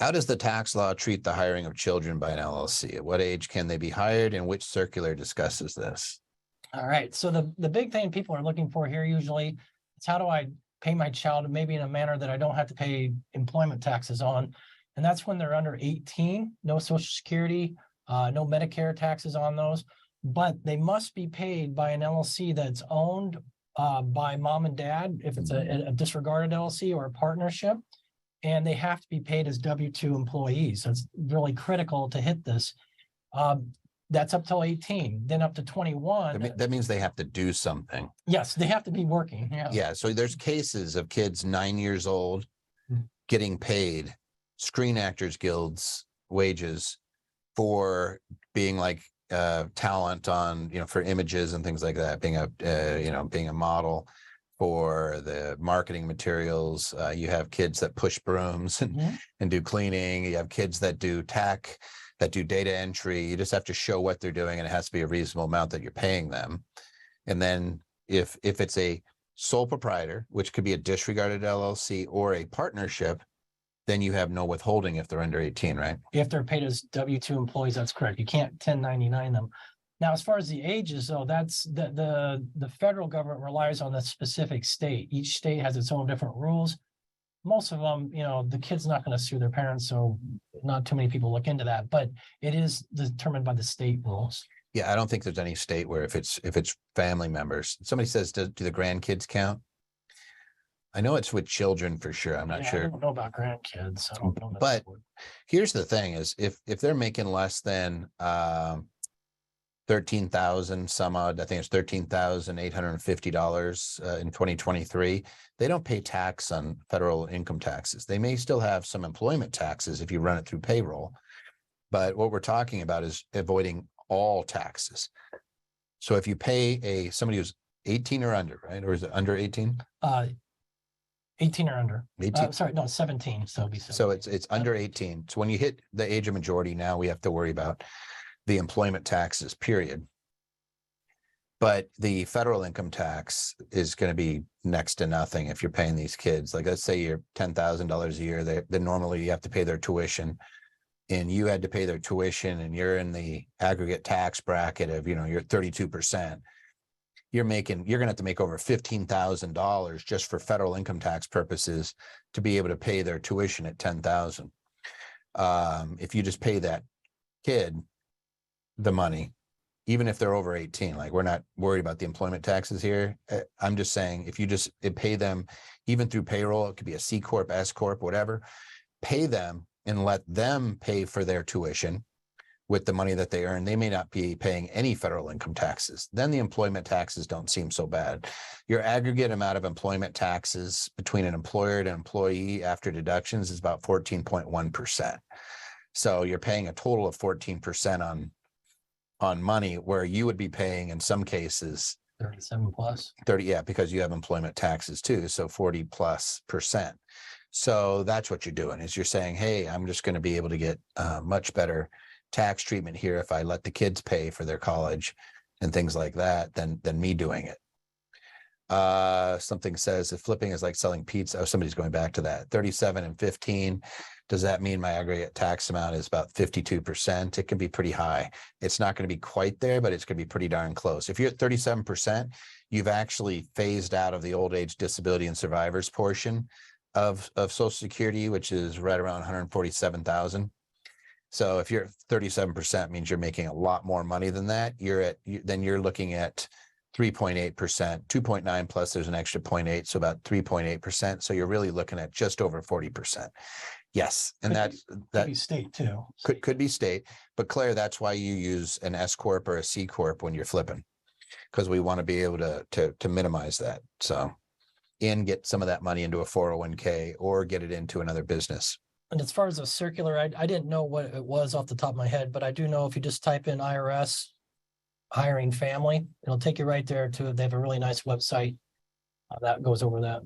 How does the tax law treat the hiring of children by an LLC? At what age can they be hired, and which circular discusses this? All right. So the big thing people are looking for here usually is how do I pay my child maybe in a manner that I don't have to pay employment taxes on. And that's when they're under 18, no Social Security, no Medicare taxes on those, but they must be paid by an LLC that's owned by mom and dad, if it's a disregarded LLC or a partnership, and they have to be paid as W-2 employees. So it's really critical to hit this. That's up till 18, then up to 21. That means they have to do something. Yes, they have to be working. Yeah. So there's cases of kids 9 years old getting paid Screen Actors Guild's wages for being like talent on, for images and things like that, being a model for the marketing materials. You have kids that push brooms and do cleaning. You have kids that do tech, that do data entry. You just have to show what they're doing, and it has to be a reasonable amount that you're paying them. And then if it's a sole proprietor, which could be a disregarded LLC or a partnership, then you have no withholding if they're under 18, right? If they're paid as W-2 employees, that's correct. You can't 1099 them. Now, as far as the ages, though, that's the federal government relies on the specific state. Each state has its own different rules. Most of them, the kid's not going to sue their parents, so not too many people look into that, but it is determined by the state rules. Yeah, I don't think there's any state where if it's family members. Somebody says, do the grandkids count? I know it's with children for sure. I'm not sure. I don't know about grandkids. I don't know. But here's the thing: is if they're making less than 13,000 some odd, I think it's $13,850 in 2023, they don't pay tax on federal income taxes. They may still have some employment taxes if you run it through payroll, but what we're talking about is avoiding all taxes. So if you pay somebody who's 18 or under, right? Or is it under 18? 18 or under. 18. Sorry, no, 17. So it'll be 17. So it's under 18. So when you hit the age of majority, now we have to worry about the employment taxes, period. But the federal income tax is going to be next to nothing if you're paying these kids. Like, let's say you're $10,000 a year, then normally you have to pay their tuition, and you had to pay their tuition, and you're in the aggregate tax bracket of, you're 32%. You're going to have to make over $15,000 just for federal income tax purposes to be able to pay their tuition at $10,000. If you just pay that kid the money, even if they're over 18, like, we're not worried about the employment taxes here. I'm just saying, if you just pay them, even through payroll, it could be a C Corp, S Corp, whatever, pay them and let them pay for their tuition with the money that they earn. They may not be paying any federal income taxes. Then the employment taxes don't seem so bad. Your aggregate amount of employment taxes between an employer and an employee after deductions is about 14.1%. So you're paying a total of 14% on money, where you would be paying in some cases 37 plus 30. Yeah, because you have employment taxes too. So 40+%. So that's what you're doing, is you're saying, hey, I'm just going to be able to get much better tax treatment here if I let the kids pay for their college and things like that than me doing it. Something says if flipping is like selling pizza. Oh, somebody's going back to that. 37 and 15. Does that mean my aggregate tax amount is about 52%? It can be pretty high. It's not going to be quite there, but it's going to be pretty darn close. If you're at 37%, you've actually phased out of the old age disability and survivors portion of Social Security, which is right around 147,000. So if you're at 37%, means you're making a lot more money than that. Then you're looking at 3.8%, 2.9 plus there's an extra 0.8, so about 3.8%. So you're really looking at just over 40%. Yes, and that could be state too. Could be state, but Claire, that's why you use an S Corp or a C Corp when you're flipping, because we want to be able to minimize that. So, and get some of that money into a 401k or get it into another business. And as far as a circular, I didn't know what it was off the top of my head, but I do know if you just type in IRS hiring family, it'll take you right there to, they have a really nice website that goes over that.